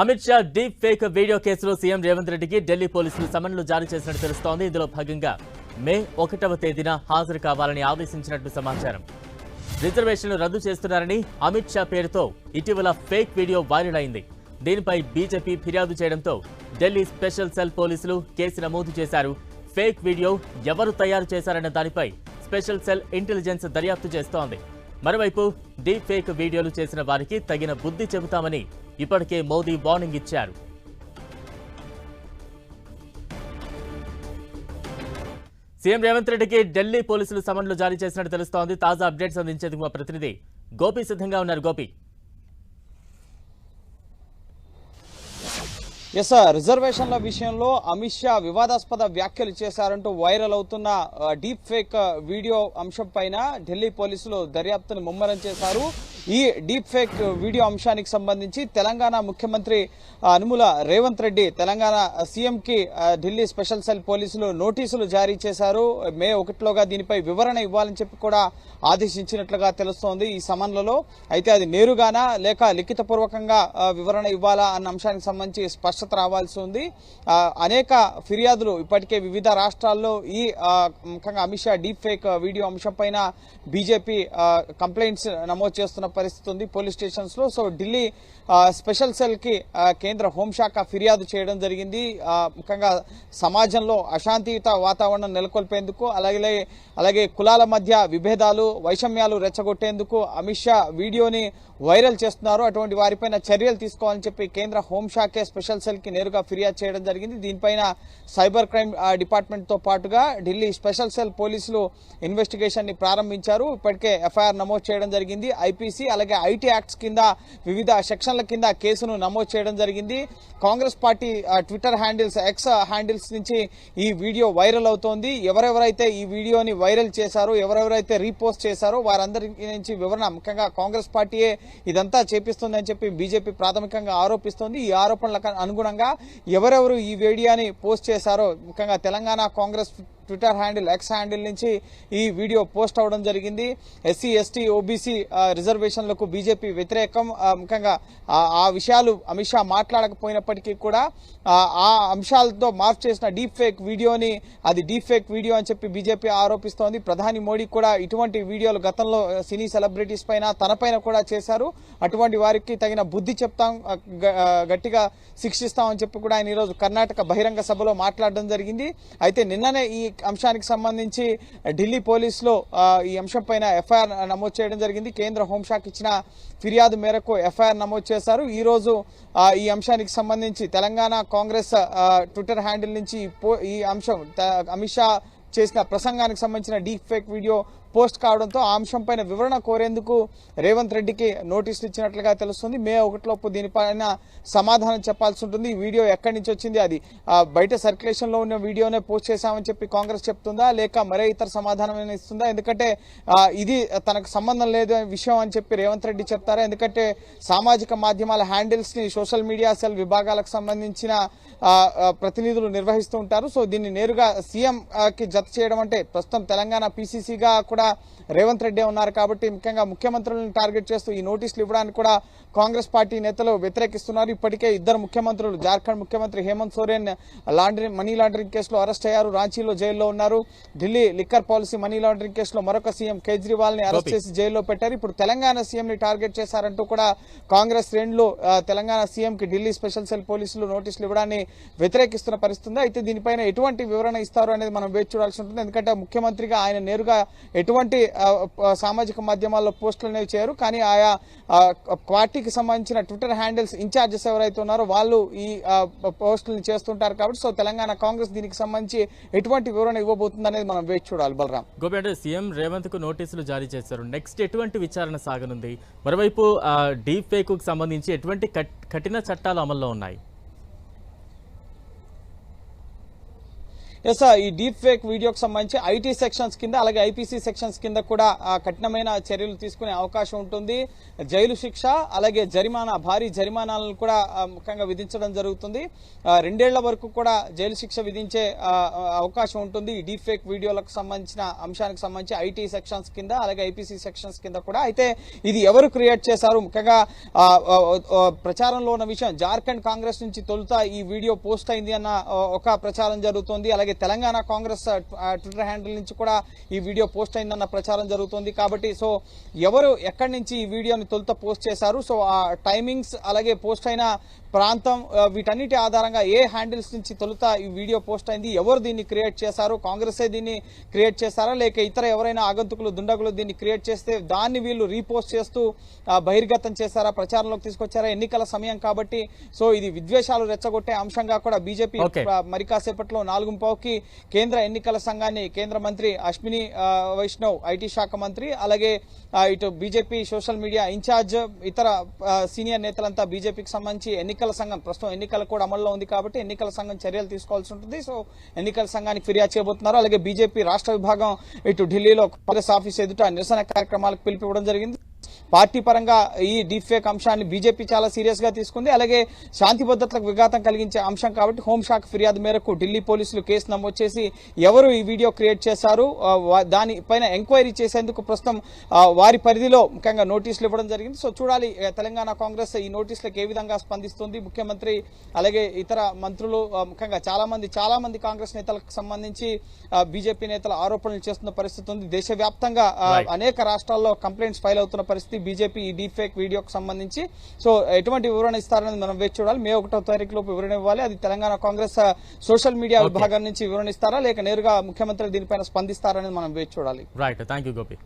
Amit Shah deep fake video కేసులో CM Revanth రెడ్డికి ఢిల్లీ పోలీసులు సమన్లు జారీ చేసినట్టు తెలుస్తోంది. ఇందులో భాగంగా మే 1వ తేదీన హాజరు కావాలని ఆదేశించినట్టు సమాచారం. రిజర్వేషన్లు రద్దు చేస్తున్నారని అమిత్ షా పేరుతో ఇటీవల ఫేక్ వీడియో వైరల్ అయింది. దీనిపై బీజేపీ ఫిర్యాదు చేయడంతో ఢిల్లీ స్పెషల్ సెల్ పోలీసులు కేసు నమోదు చేశారు. ఫేక్ వీడియో ఎవరు తయారు చేశారన్న దానిపై స్పెషల్ సెల్ ఇంటెలిజెన్స్ దర్యాప్తు చేస్తోంది. మరోవైపు డీప్ ఫేక్ వీడియోలు చేసిన వారికి తగిన బుద్ధి చెబుతామని ఇప్పటికే మోదీ వార్నింగ్ ఇచ్చారు. సీఎం రేవంత్ రెడ్డికి ఢిల్లీ పోలీసులు సమన్లు జారీ చేసినట్టు తెలుస్తోంది. తాజా అప్డేట్స్ అందించేందుకు మా ప్రతినిధి గోపి సిద్ధంగా ఉన్నారు. గోపి, రిజర్వేషన్ల విషయంలో అమిత్ షా వివాదాస్పద వ్యాఖ్యలు చేశారంటూ వైరల్ అవుతున్న డీప్ ఫేక్ వీడియో అంశం పైన ఢిల్లీ పోలీసులు దర్యాప్తును ముమ్మరం చేశారు. ఈ డీప్ ఫేక్ వీడియో అంశానికి సంబంధించి తెలంగాణ ముఖ్యమంత్రి యనుమల రేవంత్ రెడ్డి తెలంగాణ సీఎం కి ఢిల్లీ స్పెషల్ సెల్ పోలీసులు నోటీసులు జారీ చేశారు. మే 1లోగా దీనిపై వివరణ ఇవ్వాలని చెప్పి కూడా ఆదేశించినట్లుగా తెలుస్తోంది ఈ సమన్లలో. అయితే అది నేరుగానా లేక లిఖితపూర్వకంగా వివరణ ఇవ్వాలా అన్న అంశానికి సంబంధించి స్పష్టత రావాల్సి ఉంది. అనేక ఫిర్యాదులు ఇప్పటికే వివిధ రాష్ట్రాల్లో ఈ ముఖ్యంగా Amit Shah deep fake video అంశం పైన బీజేపీ కంప్లైంట్స్ నమోదు చేస్తున్న పరిస్థితి ఉంది పోలీస్ స్టేషన్స్ లో. సో ఢిల్లీ స్పెషల్ సెల్ కి కేంద్ర హోంశాఖ ఫిర్యాదు చేయడం జరిగింది. ముఖ్యంగా సమాజంలో అశాంతియుత వాతావరణం నెలకొల్పేందుకు అలాగే కులాల మధ్య విభేదాలు వైషమ్యాలు రెచ్చగొట్టేందుకు అమిత్ షా వీడియోని వైరల్ చేస్తున్నారు. అటువంటి వారిపైన చర్యలు తీసుకోవాలని చెప్పి కేంద్ర హోంశాఖే స్పెషల్ సెల్ కి నేరుగా ఫిర్యాదు చేయడం జరిగింది. దీనిపైన సైబర్ క్రైమ్ డిపార్ట్మెంట్ తో పాటుగా ఢిల్లీ స్పెషల్ సెల్ పోలీసులు ఇన్వెస్టిగేషన్ ని ప్రారంభించారు. ఇప్పటికే ఎఫ్ఐఆర్ నమోదు చేయడం జరిగింది. ఐపీసీ అలాగే ఐటీ యాక్ట్స్ కింద వివిధ సెక్షన్ల కింద కేసును నమోదు చేయడం జరిగింది. Congress party Twitter handles X handles నుంచి ఈ వీడియో వైరల్ అవుతోంది. ఎవరెవరైతే ఈ వీడియోని వైరల్ చేశారో ఎవరెవరైతే రీపోస్ట్ చేశారో వారందరి నుంచి వివరణ ముఖ్యంగా కాంగ్రెస్ పార్టీయే ఇదంతా చేపిస్తుందని చెప్పి బీజేపీ ప్రాథమికంగా ఆరోపిస్తోంది. ఈ ఆరోపణలకు అనుగుణంగా ఎవరెవరు ఈ వీడియోని పోస్ట్ చేశారో ముఖ్యంగా Telangana Congress Twitter handle X handle నుంచి ఈ వీడియో పోస్ట్ అవడం జరిగింది. ఎస్సీ ఎస్టీ ఓబీసీ రిజర్వేషన్లకు బీజేపీ వ్యతిరేకం. ముఖ్యంగా ఆ విషయాలు అమిత్ షా మాట్లాడకపోయినప్పటికీ కూడా ఆ అంశాలతో మార్పు చేసిన డీప్ ఫేక్ వీడియోని అది డీప్ ఫేక్ వీడియో అని చెప్పి బీజేపీ ఆరోపిస్తోంది. ప్రధాని మోడీ కూడా ఇటువంటి వీడియోలు గతంలో సినీ సెలబ్రిటీస్ పైన తనపైన కూడా చేశారు. అటువంటి వారికి తగిన బుద్ధి చెప్తాం, గట్టిగా శిక్షిస్తామని చెప్పి కూడా ఆయన ఈరోజు కర్ణాటక బహిరంగ సభలో మాట్లాడడం జరిగింది. అయితే నిన్ననే ఈ అంశానికి సంబంధించి ఢిల్లీ పోలీసులు ఈ అంశం పైన ఎఫ్ఐఆర్ నమోదు చేయడం జరిగింది. కేంద్ర హోంశాఖ ఇచ్చిన ఫిర్యాదు మేరకు ఎఫ్ఐఆర్ నమోదు చేశారు. ఈ రోజు ఈ అంశానికి సంబంధించి తెలంగాణ కాంగ్రెస్ ట్విట్టర్ హ్యాండిల్ నుంచి ఈ అంశం అమిత్ షా చేసిన ప్రసంగానికి సంబంధించిన డీప్ ఫేక్ వీడియో పోస్ట్ కావడంతో ఆ అంశంపైన వివరణ కోరేందుకు రేవంత్ రెడ్డికి నోటీసులు ఇచ్చినట్లుగా తెలుస్తుంది. మే 1లోపు దీనిపైన సమాధానం చెప్పాల్సి ఉంటుంది. ఈ వీడియో ఎక్కడి నుంచి వచ్చింది, అది బయట సర్క్యులేషన్ లో ఉన్న వీడియోనే పోస్ట్ చేశామని చెప్పి కాంగ్రెస్ చెప్తుందా లేక మరే ఇతర సమాధానం ఇస్తుందా? ఎందుకంటే ఇది తనకు సంబంధం లేదు విషయం అని చెప్పి రేవంత్ రెడ్డి చెప్తారా? ఎందుకంటే సామాజిక మాధ్యమాల హ్యాండిల్స్ ని సోషల్ మీడియా సెల్ విభాగాలకు సంబంధించిన ప్రతినిధులు నిర్వహిస్తూ ఉంటారు. సో దీన్ని నేరుగా సీఎం కి జత చేయడం అంటే ప్రస్తుతం తెలంగాణ పీసీసీగా కూడా రేవంత్ రెడ్డి ఉన్నారు కాబట్టి ముఖ్యంగా ముఖ్యమంత్రులను టార్గెట్ చేస్తూ ఈ నోటీసులు ఇవ్వడానికి కూడా కాంగ్రెస్ పార్టీ నేతలు వ్యతిరేకిస్తున్నారు. ఇప్పటికే ఇద్దరు ముఖ్యమంత్రులు జార్ఖండ్ ముఖ్యమంత్రి హేమంత్ సోరెన్ మనీ లాండరింగ్ కేసులో అరెస్ట్ అయ్యారు, రాంచీలో జైల్లో ఉన్నారు. Delhi liquor policy money laundering కేసులో మరొక సీఎం కేజ్రీవాల్ ని అరెస్ట్ చేసి జైల్లో పెట్టారు. ఇప్పుడు తెలంగాణ సీఎం ని టార్గెట్ చేశారంటూ కూడా కాంగ్రెస్ శ్రేణులు తెలంగాణ సీఎం కి ఢిల్లీ స్పెషల్ సెల్ పోలీసులు నోటీసులు ఇవ్వడాన్ని వ్యతిరేకిస్తున్న పరిస్థితి. అయితే దీనిపైన ఎటువంటి వివరణ ఇస్తారు అనేది మనం వేచి చూడాల్సి ఉంటుంది. ఎందుకంటే ముఖ్యమంత్రిగా ఆయన నేరుగా ఎటువంటి సామాజిక మాధ్యమాల్లో పోస్టులు అనేవి చేయరు. కానీ ఆయా పార్టీకి సంబంధించిన ట్విట్టర్ హ్యాండిల్స్ ఇన్ఛార్జెస్ ఎవరైతే ఉన్నారో వాళ్ళు ఈ పోస్టులను చేస్తుంటారు కాబట్టి సో తెలంగాణ కాంగ్రెస్ దీనికి సంబంధించి ఎటువంటి వివరణ ఇవ్వబోతుంది అనేది మనం వేచి చూడాలి. బలరాం, గోపి, అంటే సీఎం రేవంత్ కు నోటీసులు జారీ చేశారు. నెక్స్ట్ ఎటువంటి విచారణ సాగనుంది? మరోవైపు డీప్ ఫేక్ కు సంబంధించి ఎటువంటి కఠిన చట్టాలు అమల్లో ఉన్నాయి? ఎస్ ఈ డీప్ ఫేక్ వీడియోకి సంబంధించి ఐటీ సెక్షన్స్ కింద అలాగే ఐపీసీ సెక్షన్స్ కింద కూడా కఠినమైన చర్యలు తీసుకునే అవకాశం ఉంటుంది. జైలు శిక్ష అలాగే జరిమానా, భారీ జరిమానాలను కూడా ముఖ్యంగా విధించడం జరుగుతుంది. 2 ఏళ్ల వరకు కూడా జైలు శిక్ష విధించే అవకాశం ఉంటుంది. ఈ డీప్ ఫేక్ వీడియోలకు సంబంధించిన అంశానికి సంబంధించి ఐటీ సెక్షన్స్ కింద అలాగే ఐపీసీ సెక్షన్స్ కింద కూడా. అయితే ఇది ఎవరు క్రియేట్ చేశారు, ముఖ్యంగా ప్రచారంలో ఉన్న విషయం, జార్ఖండ్ కాంగ్రెస్ నుంచి తొలుత ఈ వీడియో పోస్ట్ అయింది అన్న ఒక ప్రచారం జరుగుతోంది. అలాగే తెలంగాణ కాంగ్రెస్ ట్విట్టర్ హ్యాండిల్ నుంచి కూడా ఈ వీడియో పోస్ట్ అయిందన్న ప్రచారం జరుగుతుంది. కాబట్టి సో ఎవరు ఎక్కడి నుంచి ఈ వీడియోని తొలుత పోస్ట్ చేశారు, సో ఆ టైమింగ్స్ అలాగే పోస్ట్ అయిన ప్రాంతం వీటన్నిటి ఆధారంగా ఏ హ్యాండిల్స్ నుంచి తొలుత ఈ వీడియో పోస్ట్ అయింది, ఎవరు దీన్ని క్రియేట్ చేశారు, కాంగ్రెసే దీన్ని క్రియేట్ చేశారా లేక ఇతర ఎవరైనా ఆగంతుకులు దుండగులు దీన్ని క్రియేట్ చేస్తే దాన్ని వీళ్ళు రీపోస్ట్ చేస్తూ బహిర్గతం చేశారా, ప్రచారంలోకి తీసుకొచ్చారా, ఎన్నికల సమయం కాబట్టి సో ఇది విద్వేషాలు రెచ్చగొట్టే అంశంగా కూడా బీజేపీ మరి కాసేపట్లో 4:15కి కేంద్ర ఎన్నికల సంఘాన్ని కేంద్ర మంత్రి అశ్విని వైష్ణవ్, ఐటీ శాఖ మంత్రి, అలాగే ఇటు బీజేపీ సోషల్ మీడియా ఇన్ఛార్జ్, ఇతర సీనియర్ నేతలంతా బీజేపీకి సంబంధించి ఎన్నికల సంఘం, ప్రస్తుతం ఎన్నికలు కూడా అమల్లో ఉంది కాబట్టి ఎన్నికల సంఘం చర్యలు తీసుకోవాల్సి ఉంటుంది. సో ఎన్నికల సంఘానికి ఫిర్యాదు చేయబోతున్నారు. అలాగే బీజేపీ రాష్ట్ర విభాగం ఇటు ఢిల్లీలో కాంగ్రెస్ ఆఫీస్ ఎదుట నిరసన కార్యక్రమాలకు పిలుపువ్వడం జరిగింది. పార్టీ పరంగా ఈ డీప్ ఫేక్ అంశాన్ని బీజేపీ చాలా సీరియస్ గా తీసుకుంది. అలాగే శాంతి భద్రతలకు విఘాతం కలిగించే అంశం కాబట్టి హోంశాఖ ఫిర్యాదు మేరకు ఢిల్లీ పోలీసులు కేసు నమోదు చేసి ఎవరు ఈ వీడియో క్రియేట్ చేశారు దానిపైన ఎంక్వైరీ చేసేందుకు ప్రస్తుతం వారి పరిధిలో ముఖ్యంగా నోటీసులు ఇవ్వడం జరిగింది. సో చూడాలి తెలంగాణ కాంగ్రెస్ ఈ నోటీసులకు ఏ విధంగా స్పందిస్తుంది. ముఖ్యమంత్రి అలాగే ఇతర మంత్రులు ముఖ్యంగా చాలా మంది కాంగ్రెస్ నేతలకు సంబంధించి బీజేపీ నేతలు ఆరోపణలు చేస్తున్న పరిస్థితి ఉంది. దేశవ్యాప్తంగా అనేక రాష్ట్రాల్లో కంప్లైంట్స్ ఫైల్ అవుతున్న పరిస్థితి బీజేపీ ఈ డీప్ ఫేక్ వీడియోకి సంబంధించి. సో ఎటువంటి వివరణ ఇస్తారని మనం వేచి చూడాలి. మే 1వ తారీఖు లోపు వివరణ ఇవ్వాలి. అది తెలంగాణ కాంగ్రెస్ సోషల్ మీడియా విభాగం నుంచి వివరణ ఇస్తారా లేక నేరుగా ముఖ్యమంత్రి దీనిపైన స్పందిస్తారని మనం వేచి చూడాలి. Right, thank you Gopi.